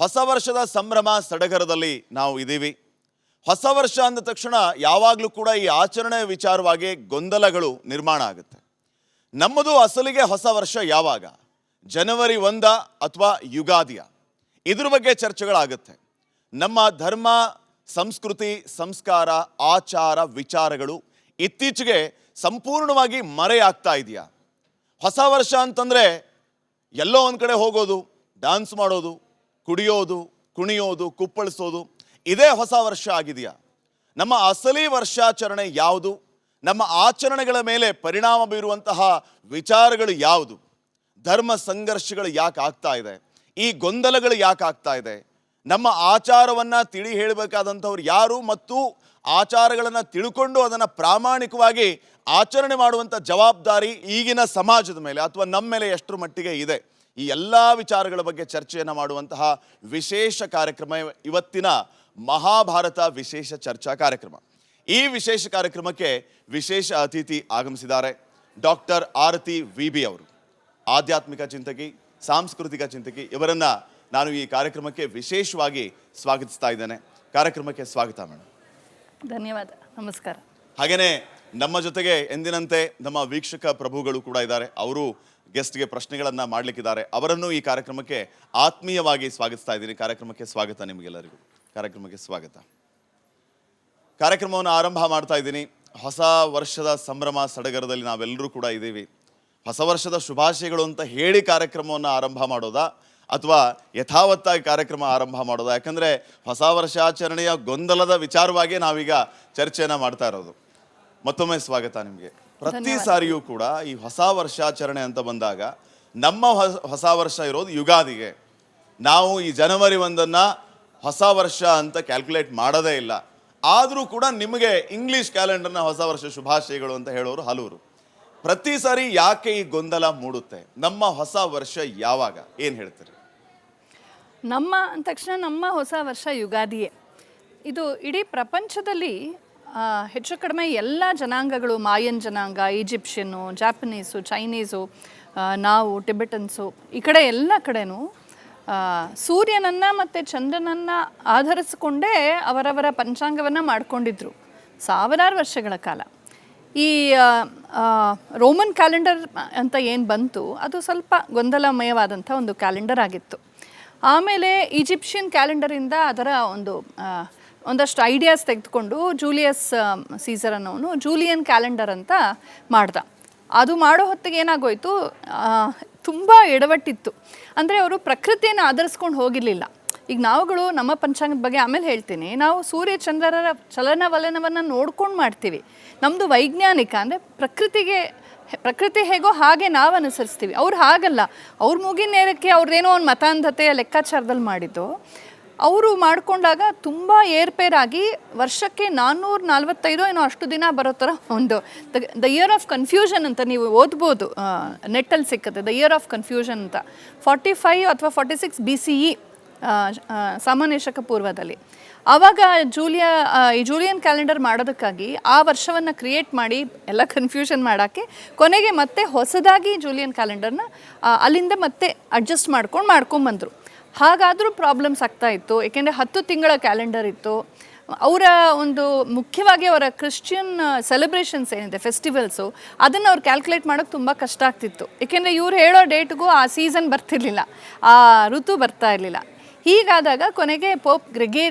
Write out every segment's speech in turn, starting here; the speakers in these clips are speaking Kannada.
ಹೊಸ ವರ್ಷದ ಸಂಭ್ರಮ ಸಡಗರದಲ್ಲಿ ನಾವು ಇದ್ದೀವಿ. ಹೊಸ ವರ್ಷ ಅಂದ ತಕ್ಷಣ ಯಾವಾಗಲೂ ಕೂಡ ಈ ಆಚರಣೆ ವಿಚಾರವಾಗಿ ಗೊಂದಲಗಳು ನಿರ್ಮಾಣ ಆಗುತ್ತೆ. ನಮ್ಮದು ಅಸಲಿಗೆ ಹೊಸ ವರ್ಷ ಯಾವಾಗ? ಜನವರಿ 1 ಅಥವಾ ಯುಗಾದಿಯ? ಇದ್ರ ಬಗ್ಗೆ ಚರ್ಚೆಗಳಾಗುತ್ತೆ. ನಮ್ಮ ಧರ್ಮ, ಸಂಸ್ಕೃತಿ, ಸಂಸ್ಕಾರ, ಆಚಾರ, ವಿಚಾರಗಳು ಇತ್ತೀಚೆಗೆ ಸಂಪೂರ್ಣವಾಗಿ ಮರೆಯಾಗ್ತಾ ಇದೆಯಾ? ಹೊಸ ವರ್ಷ ಅಂತಂದರೆ ಎಲ್ಲೋ ಒಂದು ಕಡೆ ಹೋಗೋದು, ಡ್ಯಾನ್ಸ್ ಮಾಡೋದು, ಕುಡಿಯೋದು, ಕುಣಿಯೋದು, ಕುಪ್ಪಳಿಸೋದು, ಇದೇ ಹೊಸ ವರ್ಷ ಆಗಿದೆಯಾ? ನಮ್ಮ ಅಸಲಿ ವರ್ಷಾಚರಣೆ ಯಾವುದು? ನಮ್ಮ ಆಚರಣೆಗಳ ಮೇಲೆ ಪರಿಣಾಮ ಬೀರುವಂತಹ ವಿಚಾರಗಳು ಯಾವುದು? ಧರ್ಮ ಸಂಘರ್ಷಗಳು ಯಾಕೆ ಆಗ್ತಾ ಇದೆ? ಈ ಗೊಂದಲಗಳು ಯಾಕೆ ಆಗ್ತಾ ಇದೆ? ನಮ್ಮ ಆಚಾರವನ್ನು ತಿಳಿ ಹೇಳಬೇಕಾದಂಥವ್ರು ಯಾರು? ಮತ್ತು ಆಚಾರಗಳನ್ನು ತಿಳ್ಕೊಂಡು ಅದನ್ನು ಪ್ರಾಮಾಣಿಕವಾಗಿ ಆಚರಣೆ ಮಾಡುವಂಥ ಜವಾಬ್ದಾರಿ ಈಗಿನ ಸಮಾಜದ ಮೇಲೆ ಅಥವಾ ನಮ್ಮ ಮೇಲೆ ಎಷ್ಟರ ಮಟ್ಟಿಗೆ ಇದೆ? ಈ ಎಲ್ಲ ವಿಚಾರಗಳ ಬಗ್ಗೆ ಚರ್ಚೆಯನ್ನು ಮಾಡುವಂತಹ ವಿಶೇಷ ಕಾರ್ಯಕ್ರಮ ಇವತ್ತಿನ ಮಹಾಭಾರತ ವಿಶೇಷ ಚರ್ಚಾ ಕಾರ್ಯಕ್ರಮ. ಈ ವಿಶೇಷ ಕಾರ್ಯಕ್ರಮಕ್ಕೆ ವಿಶೇಷ ಅತಿಥಿ ಆಗಮಿಸಿದ್ದಾರೆ. ಡಾಕ್ಟರ್ ಆರತಿ ವಿ.ಬಿ. ಅವರು, ಆಧ್ಯಾತ್ಮಿಕ ಚಿಂತಕಿ, ಸಾಂಸ್ಕೃತಿಕ ಚಿಂತಕಿ. ಇವರನ್ನು ನಾನು ಈ ಕಾರ್ಯಕ್ರಮಕ್ಕೆ ವಿಶೇಷವಾಗಿ ಸ್ವಾಗತಿಸ್ತಾ ಇದ್ದೇನೆ. ಕಾರ್ಯಕ್ರಮಕ್ಕೆ ಸ್ವಾಗತ ಮೇಡಮ್. ಧನ್ಯವಾದ, ನಮಸ್ಕಾರ. ಹಾಗೆಯೇ ನಮ್ಮ ಜೊತೆಗೆ ಎಂದಿನಂತೆ ನಮ್ಮ ವೀಕ್ಷಕ ಪ್ರಭುಗಳು ಕೂಡ ಇದ್ದಾರೆ. ಅವರು ಗೆಸ್ಟ್ಗೆ ಪ್ರಶ್ನೆಗಳನ್ನು ಮಾಡಲಿಕ್ಕಿದ್ದಾರೆ. ಅವರನ್ನು ಈ ಕಾರ್ಯಕ್ರಮಕ್ಕೆ ಆತ್ಮೀಯವಾಗಿ ಸ್ವಾಗತಿಸ್ತಾ ಇದ್ದೀನಿ. ಕಾರ್ಯಕ್ರಮಕ್ಕೆ ಸ್ವಾಗತ. ನಿಮಗೆಲ್ಲರಿಗೂ ಕಾರ್ಯಕ್ರಮಕ್ಕೆ ಸ್ವಾಗತ. ಕಾರ್ಯಕ್ರಮವನ್ನು ಆರಂಭ ಮಾಡ್ತಾ ಇದ್ದೀನಿ. ಹೊಸ ವರ್ಷದ ಸಂಭ್ರಮ ಸಡಗರದಲ್ಲಿ ನಾವೆಲ್ಲರೂ ಕೂಡ ಇದ್ದೀವಿ. ಹೊಸ ವರ್ಷದ ಶುಭಾಶಯಗಳು ಅಂತ ಹೇಳಿ ಕಾರ್ಯಕ್ರಮವನ್ನು ಆರಂಭ ಮಾಡೋದಾ ಅಥವಾ ಯಥಾವತ್ತಾಗಿ ಕಾರ್ಯಕ್ರಮ ಆರಂಭ ಮಾಡೋದಾ? ಯಾಕಂದರೆ ಹೊಸ ವರ್ಷಾಚರಣೆಯ ಗೊಂದಲದ ವಿಚಾರವಾಗಿ ನಾವೀಗ ಚರ್ಚೆಯನ್ನು ಮಾಡ್ತಾ ಇರೋದು. ಮತ್ತೊಮ್ಮೆ ಸ್ವಾಗತ ನಿಮಗೆ. ಪ್ರತಿ ಸಾರಿಯೂ ಕೂಡ ಈ ಹೊಸ ವರ್ಷಾಚರಣೆ ಅಂತ ಬಂದಾಗ ನಮ್ಮ ಹೊಸ ವರ್ಷ ಇರೋದು ಯುಗಾದಿಗೆ. ನಾವು ಈ ಜನವರಿ 1 ಹೊಸ ವರ್ಷ ಅಂತ ಕ್ಯಾಲ್ಕುಲೇಟ್ ಮಾಡೋದೇ ಇಲ್ಲ. ಆದರೂ ಕೂಡ ನಿಮಗೆ ಇಂಗ್ಲಿಷ್ ಕ್ಯಾಲೆಂಡರ್ನ ಹೊಸ ವರ್ಷ ಶುಭಾಶಯಗಳು ಅಂತ ಹೇಳೋರು ಹಲವರು. ಪ್ರತಿ ಸಾರಿ ಯಾಕೆ ಈ ಗೊಂದಲ ಮೂಡುತ್ತೆ? ನಮ್ಮ ಹೊಸ ವರ್ಷ ಯಾವಾಗ? ಏನು ಹೇಳ್ತೀರಿ? ನಮ್ಮ ಅಂದ ತಕ್ಷಣ ನಮ್ಮ ಹೊಸ ವರ್ಷ ಯುಗಾದಿಯೇ. ಇದು ಇಡೀ ಪ್ರಪಂಚದಲ್ಲಿ ಹೆಚ್ಚು ಕಡಿಮೆ ಎಲ್ಲ ಜನಾಂಗಗಳು, ಮಾಯನ್ ಜನಾಂಗ, ಈಜಿಪ್ಷಿಯನ್ನು, ಜಾಪನೀಸು, ಚೈನೀಸು, ನಾವು ಟಿಬೆಟನ್ಸು, ಈ ಕಡೆ ಎಲ್ಲ ಕಡೆನೂ ಸೂರ್ಯನನ್ನು ಮತ್ತು ಚಂದ್ರನನ್ನು ಆಧರಿಸಿಕೊಂಡೇ ಅವರವರ ಪಂಚಾಂಗವನ್ನು ಮಾಡಿಕೊಂಡಿದ್ರು ಸಾವಿರಾರು ವರ್ಷಗಳ ಕಾಲ. ಈ ರೋಮನ್ ಕ್ಯಾಲೆಂಡರ್ ಅಂತ ಏನು ಬಂತು, ಅದು ಸ್ವಲ್ಪ ಗೊಂದಲಮಯವಾದಂಥ ಒಂದು ಕ್ಯಾಲೆಂಡರ್ ಆಗಿತ್ತು. ಆಮೇಲೆ ಈಜಿಪ್ಷಿಯನ್ ಕ್ಯಾಲೆಂಡರಿಂದ ಅದರ ಒಂದಷ್ಟು ಐಡಿಯಾಸ್ ತೆಗೆದುಕೊಂಡು ಜೂಲಿಯಸ್ ಸೀಸರ್ ಅನ್ನೋನು ಜೂಲಿಯನ್ ಕ್ಯಾಲೆಂಡರ್ ಅಂತ ಮಾಡ್ದ. ಅದು ಮಾಡೋ ಹೊತ್ತಿಗೆ ಏನಾಗೋಯ್ತು, ತುಂಬ ಎಡವಟ್ಟಿತ್ತು. ಅಂದರೆ ಅವರು ಪ್ರಕೃತಿಯನ್ನು ಆಧರಿಸ್ಕೊಂಡು ಹೋಗಿರಲಿಲ್ಲ. ಈಗ ನಾವುಗಳು ನಮ್ಮ ಪಂಚಾಂಗದ ಬಗ್ಗೆ ಆಮೇಲೆ ಹೇಳ್ತೀನಿ. ನಾವು ಸೂರ್ಯ ಚಂದ್ರರ ಚಲನವಲನವನ್ನು ನೋಡ್ಕೊಂಡು ಮಾಡ್ತೀವಿ. ನಮ್ಮದು ವೈಜ್ಞಾನಿಕ, ಅಂದರೆ ಪ್ರಕೃತಿ ಹೇಗೋ ಹಾಗೆ ನಾವು ಅನುಸರಿಸ್ತೀವಿ. ಅವ್ರು ಹಾಗಲ್ಲ. ಅವ್ರ ಮುಗಿನ ನೇರಕ್ಕೆ ಅವ್ರದ್ದೇನೋ ಒಂದು ಮತಾಂಧತೆಯ ಲೆಕ್ಕಾಚಾರದಲ್ಲಿ ಮಾಡಿದ್ದು. ಅವರು ಮಾಡಿಕೊಂಡಾಗ ತುಂಬ ಏರ್ಪೇರಾಗಿ ವರ್ಷಕ್ಕೆ 445 ಏನೋ ಅಷ್ಟು ದಿನ ಬರೋ ಥರ ಒಂದು ದ ಇಯರ್ ಆಫ್ ಕನ್ಫ್ಯೂಷನ್ ಅಂತ ನೀವು ಓದ್ಬೋದು, ನೆಟ್ಟಲ್ಲಿ ಸಿಕ್ಕತ್ತೆ. ದ ಇಯರ್ ಆಫ್ ಕನ್ಫ್ಯೂಷನ್ ಅಂತ 45 ಅಥವಾ 46 BCE, ಸಾಮಾನ್ಯ ಶಕ ಪೂರ್ವದಲ್ಲಿ. ಆವಾಗ ಈ ಜೂಲಿಯನ್ ಕ್ಯಾಲೆಂಡರ್ ಮಾಡೋದಕ್ಕಾಗಿ ಆ ವರ್ಷವನ್ನು ಕ್ರಿಯೇಟ್ ಮಾಡಿ ಎಲ್ಲ ಕನ್ಫ್ಯೂಷನ್ ಮಾಡೋಕ್ಕೆ ಕೊನೆಗೆ ಮತ್ತೆ ಹೊಸದಾಗಿ ಜೂಲಿಯನ್ ಕ್ಯಾಲೆಂಡರ್ನ ಅಲ್ಲಿಂದ ಮತ್ತೆ ಅಡ್ಜಸ್ಟ್ ಮಾಡ್ಕೊಂಡ್ಬಂದರು. ಹಾಗಾದರೂ ಪ್ರಾಬ್ಲಮ್ಸ್ ಆಗ್ತಾ ಇತ್ತು. ಏಕೆಂದರೆ 10 ತಿಂಗಳ ಕ್ಯಾಲೆಂಡರ್ ಇತ್ತು. ಅವರ ಮುಖ್ಯವಾಗಿ ಅವರ ಕ್ರಿಶ್ಚಿಯನ್ ಸೆಲೆಬ್ರೇಷನ್ಸ್ ಏನಿದೆ, ಫೆಸ್ಟಿವಲ್ಸು, ಅದನ್ನು ಅವ್ರು ಕ್ಯಾಲ್ಕುಲೇಟ್ ಮಾಡೋಕ್ಕೆ ತುಂಬ ಕಷ್ಟ ಆಗ್ತಿತ್ತು. ಏಕೆಂದರೆ ಇವ್ರು ಹೇಳೋ ಡೇಟ್ಗೂ ಆ ಸೀಸನ್ ಬರ್ತಿರ್ಲಿಲ್ಲ, ಆ ಋತು ಬರ್ತಾ ಇರಲಿಲ್ಲ. ಹೀಗಾದಾಗ ಕೊನೆಗೆ ಪೋಪ್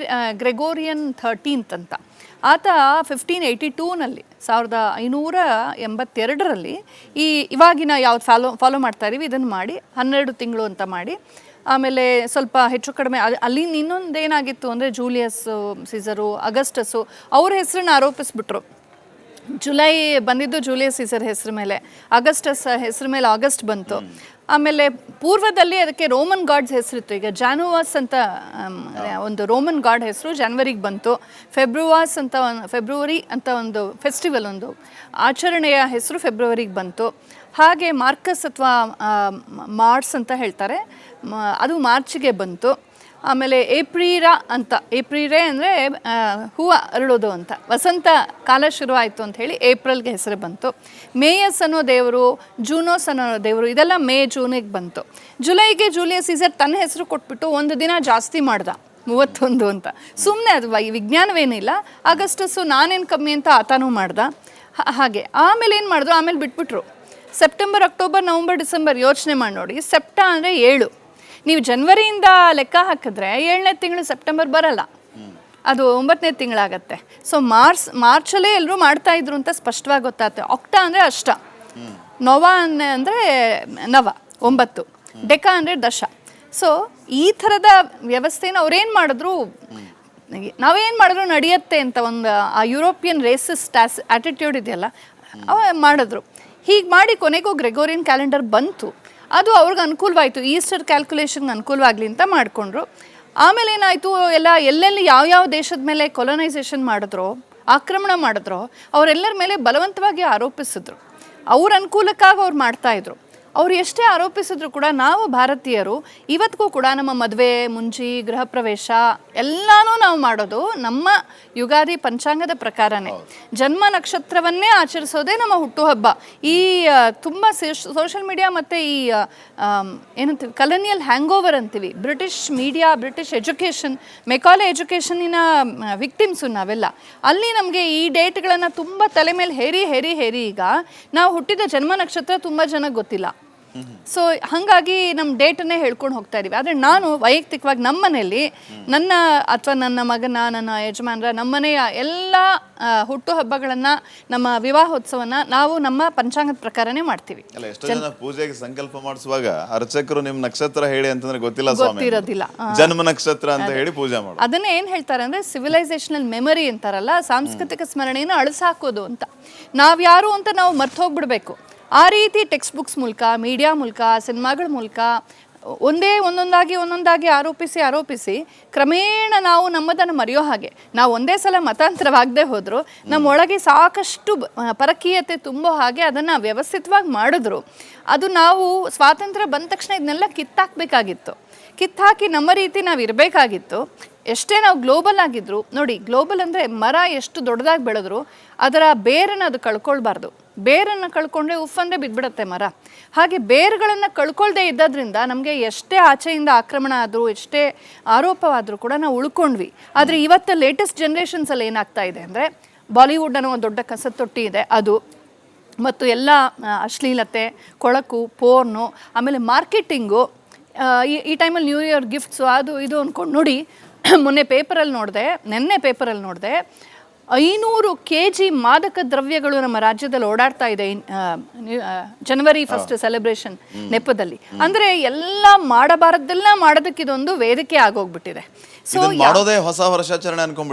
ಗ್ರೆಗೋರಿಯನ್ 13 ಅಂತ ಆತ 1582ನಲ್ಲಿ 1582ರಲ್ಲಿ ಇವಾಗಿನ ಯಾವ್ದು ಫಾಲೋ ಮಾಡ್ತಾ ಇದೀವಿ ಇದನ್ನು ಮಾಡಿ 12 ತಿಂಗಳು ಅಂತ ಮಾಡಿ, ಆಮೇಲೆ ಸ್ವಲ್ಪ ಹೆಚ್ಚು ಕಡಿಮೆ ಅಲ್ಲಿ ಇನ್ನೊಂದು ಏನಾಗಿತ್ತು ಅಂದರೆ ಜೂಲಿಯಸ್ ಸೀಸರು, ಅಗಸ್ಟಸ್ಸು ಅವ್ರ ಹೆಸರನ್ನ ಆರೋಪಿಸ್ಬಿಟ್ರು. ಜುಲೈ ಬಂದಿದ್ದು ಜೂಲಿಯಸ್ ಸೀಸರ್ ಹೆಸರು ಮೇಲೆ, ಅಗಸ್ಟಸ್ ಹೆಸರು ಮೇಲೆ ಆಗಸ್ಟ್ ಬಂತು. ಆಮೇಲೆ ಪೂರ್ವದಲ್ಲಿ ಅದಕ್ಕೆ ರೋಮನ್ ಗಾಡ್ಸ್ ಹೆಸರಿತ್ತು. ಈಗ ಜಾನುವಾಸ್ ಅಂತ ಒಂದು ರೋಮನ್ ಗಾಡ್ ಹೆಸರು ಜನವರಿಗೆ ಬಂತು. ಫೆಬ್ರವರಿ ಅಂತ ಒಂದು ಫೆಸ್ಟಿವಲ್, ಒಂದು ಆಚರಣೆಯ ಹೆಸರು ಫೆಬ್ರವರಿಗೆ ಬಂತು. ಹಾಗೆ ಮಾರ್ಕಸ್ ಅಥವಾ ಮಾರ್ಚ್ ಅಂತ ಹೇಳ್ತಾರೆ, ಅದು ಮಾರ್ಚ್ಗೆ ಬಂತು. ಆಮೇಲೆ ಏಪ್ರಿರ ಅಂತ, ಏಪ್ರಿರೇ ಅಂದರೆ ಹೂವು ಅರಳೋದು ಅಂತ, ವಸಂತ ಕಾಲ ಶುರುವಾಯಿತು ಅಂತ ಹೇಳಿ ಏಪ್ರಿಲ್ಗೆ ಹೆಸರು ಬಂತು. ಮೇಯಸ್ ಅನ್ನೋ ದೇವರು, ಜೂನೋಸ್ ಅನ್ನೋ ದೇವರು, ಇದೆಲ್ಲ ಮೇ ಜೂನಿಗೆ ಬಂತು. ಜುಲೈಗೆ ಜೂಲಿಯಸ್ ಸೀಸರ್ ತನ್ನ ಹೆಸರು ಕೊಟ್ಬಿಟ್ಟು ಒಂದು ದಿನ ಜಾಸ್ತಿ ಮಾಡ್ದ, 31 ಅಂತ. ಸುಮ್ಮನೆ ಅದು ವಿಜ್ಞಾನವೇನಿಲ್ಲ. ಆಗಸ್ಟಸ್ಸು ನಾನೇನು ಕಮ್ಮಿ ಅಂತ ಆತನೂ ಮಾಡ್ದ. ಹಾಗೆ ಆಮೇಲೆ ಏನು ಮಾಡಿದ್ರು, ಆಮೇಲೆ ಬಿಟ್ಬಿಟ್ರು. ಸೆಪ್ಟೆಂಬರ್, ಅಕ್ಟೋಬರ್, ನವಂಬರ್, ಡಿಸೆಂಬರ್ ಯೋಚನೆ ಮಾಡಿ ನೋಡಿ. ಸೆಪ್ಟಾ ಅಂದರೆ 7. ನೀವು ಜನವರಿಯಿಂದ ಲೆಕ್ಕ ಹಾಕಿದ್ರೆ 7ನೇ ತಿಂಗಳು ಸೆಪ್ಟೆಂಬರ್ ಬರಲ್ಲ, ಅದು 9ನೇ ತಿಂಗಳಾಗತ್ತೆ. ಸೊ ಮಾರ್ಚಲ್ಲೇ ಎಲ್ಲರೂ ಮಾಡ್ತಾ ಇದ್ರು ಅಂತ ಸ್ಪಷ್ಟವಾಗಿ ಗೊತ್ತಾಗುತ್ತೆ. ಆಕ್ಟಾ ಅಂದರೆ ಅಷ್ಟ, ನವ ಅಂದರೆ ನವ 9, ಡೆಕಾ ಅಂದರೆ ದಶ. ಸೊ ಈ ಥರದ ವ್ಯವಸ್ಥೆನ ಅವ್ರೇನು ಮಾಡಿದ್ರು, ನಾವೇನು ಮಾಡಿದ್ರು ನಡೆಯುತ್ತೆ ಅಂತ ಒಂದು ಆ ಯುರೋಪಿಯನ್ ರೇಸಿಸ್ಟ್ ಆಟಿಟ್ಯೂಡ್ ಇದೆಯಲ್ಲ, ಅವ ಮಾಡಿದ್ರು. ಹೀಗೆ ಮಾಡಿ ಕೊನೆಗೂ ಗ್ರೆಗೋರಿಯನ್ ಕ್ಯಾಲೆಂಡರ್ ಬಂತು. ಅದು ಅವ್ರಿಗೆ ಅನುಕೂಲವಾಯಿತು, ಈಸ್ಟರ್ ಕ್ಯಾಲ್ಕುಲೇಷನ್ಗೆ ಅನುಕೂಲವಾಗಲಿ ಅಂತ ಮಾಡಿಕೊಂಡ್ರು. ಆಮೇಲೆ ಏನಾಯಿತು, ಎಲ್ಲೆಲ್ಲಿ ಯಾವ ದೇಶದ ಮೇಲೆ ಕೊಲೊನೈಸೇಷನ್ ಮಾಡಿದ್ರೋ, ಆಕ್ರಮಣ ಮಾಡಿದ್ರೋ, ಅವರೆಲ್ಲರ ಮೇಲೆ ಬಲವಂತವಾಗಿ ಆರೋಪಿಸಿದ್ರು. ಅವ್ರ ಅನುಕೂಲಕ್ಕಾಗಿ ಅವ್ರು ಮಾಡ್ತಾಯಿದ್ರು. ಅವ್ರು ಎಷ್ಟೇ ಆರೋಪಿಸಿದ್ರು ಕೂಡ ನಾವು ಭಾರತೀಯರು ಇವತ್ತಿಗೂ ಕೂಡ ನಮ್ಮ ಮದುವೆ, ಮುಂಜಿ, ಗೃಹ ಪ್ರವೇಶ ಎಲ್ಲನೂ ನಾವು ಮಾಡೋದು ನಮ್ಮ ಯುಗಾದಿ ಪಂಚಾಂಗದ ಪ್ರಕಾರನೇ. ಜನ್ಮ ನಕ್ಷತ್ರವನ್ನೇ ಆಚರಿಸೋದೇ ನಮ್ಮ ಹುಟ್ಟುಹಬ್ಬ. ಈ ತುಂಬ ಸೋಷಿಯಲ್ ಮೀಡಿಯಾ ಮತ್ತು ಈ ಏನಂತೀವಿ ಕಲೋನಿಯಲ್ ಹ್ಯಾಂಗ್ ಓವರ್ ಅಂತೀವಿ, British media, British education, Macaulay ಎಜುಕೇಷನಿನ ವಿಕ್ಟಿಮ್ಸು ನಾವೆಲ್ಲ. ಅಲ್ಲಿ ನಮಗೆ ಈ ಡೇಟ್ಗಳನ್ನು ತುಂಬ ತಲೆ ಮೇಲೆ ಹೇರಿ ಈಗ ನಾವು ಹುಟ್ಟಿದ ಜನ್ಮ ನಕ್ಷತ್ರ ತುಂಬ ಜನಕ್ಕೆ ಗೊತ್ತಿಲ್ಲ. ಸೊ ಹಾಗಾಗಿ ನಮ್ಮ ಡೇಟನ್ನೇ ಹೇಳ್ಕೊಂಡು ಹೋಗ್ತಾ ಇದೀವಿ. ಆದರೆ ನಾನು ವೈಯಕ್ತಿಕವಾಗಿ ನಮ್ಮ ಮನೆಯಲ್ಲಿ ನನ್ನ ಅಥವಾ ನನ್ನ ಮಗನ, ನನ್ನ ಯಜಮಾನರ, ನಮ್ಮನೆಯ ಎಲ್ಲ ಹುಟ್ಟುಹಬ್ಬಗಳನ್ನು, ನಮ್ಮ ವಿವಾಹೋತ್ಸವನ ನಾವು ನಮ್ಮ ಪಂಚಾಂಗದ ಪ್ರಕಾರನೇ ಮಾಡ್ತೀವಿ. ಎಷ್ಟೋ ಜನ ಪೂಜೆಗೆ ಸಂಕಲ್ಪ ಮಾಡಿಸುವಾಗ ಅರ್ಚಕರು ನಿಮ್ ನಕ್ಷತ್ರ ಹೇಳಿ ಅಂತಂದ್ರೆ ಗೊತ್ತಿರೋದಿಲ್ಲ, ಜನ್ಮ ನಕ್ಷತ್ರ ಅಂತ ಹೇಳಿ ಪೂಜೆ ಮಾಡಿ. ಅದನ್ನ ಏನ್ ಹೇಳ್ತಾರೆ ಅಂದ್ರೆ ಸಿವಿಲೈಸೇಷನಲ್ ಮೆಮೊರಿ ಅಂತಾರಲ್ಲ, ಸಾಂಸ್ಕೃತಿಕ ಸ್ಮರಣೆಯನ್ನು ಅಳಿಸಾಕೋದು ಅಂತ. ನಾವ್ಯಾರು ಅಂತ ನಾವು ಮರ್ತು ಹೋಗ್ಬಿಡ್ಬೇಕು. ಆ ರೀತಿ ಟೆಕ್ಸ್ಟ್ ಬುಕ್ಸ್ ಮೂಲಕ, ಮೀಡಿಯಾ ಮೂಲಕ, ಸಿನಿಮಾಗಳ ಮೂಲಕ ಒಂದೊಂದಾಗಿ ಆರೋಪಿಸಿ ಕ್ರಮೇಣ ನಾವು ನಮ್ಮದನ್ನು ಮರೆಯೋ ಹಾಗೆ, ನಾವು ಒಂದೇ ಸಲ ಮತಾಂತರವಾಗದೆ ಹೋದ್ರು ನಮ್ಮೊಳಗೆ ಸಾಕಷ್ಟು ಪರಕೀಯತೆ ತುಂಬೋ ಹಾಗೆ ಅದನ್ನು ವ್ಯವಸ್ಥಿತವಾಗಿ ಮಾಡಿದ್ರು. ಅದು ನಾವು ಸ್ವಾತಂತ್ರ್ಯ ಬಂದ ತಕ್ಷಣ ಇದನ್ನೆಲ್ಲ ಕಿತ್ತಾಕಿ ನಮ್ಮ ರೀತಿ ನಾವು ಇರಬೇಕಾಗಿತ್ತು. ಎಷ್ಟೇ ನಾವು ಗ್ಲೋಬಲ್ ಆಗಿದ್ರು ನೋಡಿ, ಗ್ಲೋಬಲ್ ಅಂದರೆ ಮರ ಎಷ್ಟು ದೊಡ್ಡದಾಗಿ ಬೆಳೆದ್ರು ಅದರ ಬೇರನ್ನು ಅದು ಕಳ್ಕೊಳ್ಬಾರ್ದು. ಬೇರನ್ನು ಕಳ್ಕೊಂಡ್ರೆ ಉಫ್ ಬಿದ್ಬಿಡುತ್ತೆ ಮರ. ಹಾಗೆ ಬೇರುಗಳನ್ನು ಕಳ್ಕೊಳ್ದೇ ಇದ್ದದ್ರಿಂದ ನಮಗೆ ಎಷ್ಟೇ ಆಚೆಯಿಂದ ಆಕ್ರಮಣ ಆದರೂ, ಎಷ್ಟೇ ಆರೋಪವಾದರೂ ಕೂಡ ನಾವು ಉಳ್ಕೊಂಡ್ವಿ. ಆದರೆ ಇವತ್ತು ಲೇಟೆಸ್ಟ್ ಜನ್ರೇಷನ್ಸಲ್ಲಿ ಏನಾಗ್ತಾ ಇದೆ ಅಂದರೆ, ಬಾಲಿವುಡ್ ಅನ್ನೋ ಒಂದು ದೊಡ್ಡ ಕಸತೊಟ್ಟಿ ಇದೆ, ಅದು ಮತ್ತು ಎಲ್ಲ ಅಶ್ಲೀಲತೆ, ಕೊಳಕು, ಪೋರ್ನು, ಆಮೇಲೆ ಮಾರ್ಕೆಟಿಂಗು, ಈ ಟೈಮಲ್ಲಿ ನ್ಯೂ ಇಯರ್ ಗಿಫ್ಟ್ಸು, ಅದು ಇದು ಅಂದ್ಕೊಂಡು ನೋಡಿ. ನಿನ್ನೆ ಪೇಪರಲ್ಲಿ ನೋಡಿದೆ 500 kg ಮಾದಕ ದ್ರವ್ಯಗಳು ನಮ್ಮ ರಾಜ್ಯದಲ್ಲಿ ಓಡಾಡ್ತಾ ಇದೆ ಜನವರಿ 1 ಸೆಲೆಬ್ರೇಷನ್ ನೆಪದಲ್ಲಿ. ಅಂದ್ರೆ ಎಲ್ಲ ಮಾಡಬಾರದೆಲ್ಲ ಮಾಡೋದಕ್ಕೆ ಇದೊಂದು ವೇದಿಕೆ ಆಗೋಗ್ಬಿಟ್ಟಿದೆ. ಸೊ ಮಾಡೋದೇ ಹೊಸ ವರ್ಷಾಚರಣೆ ಅನ್ಕೊಂಡ್ಬಿಟ್ಟು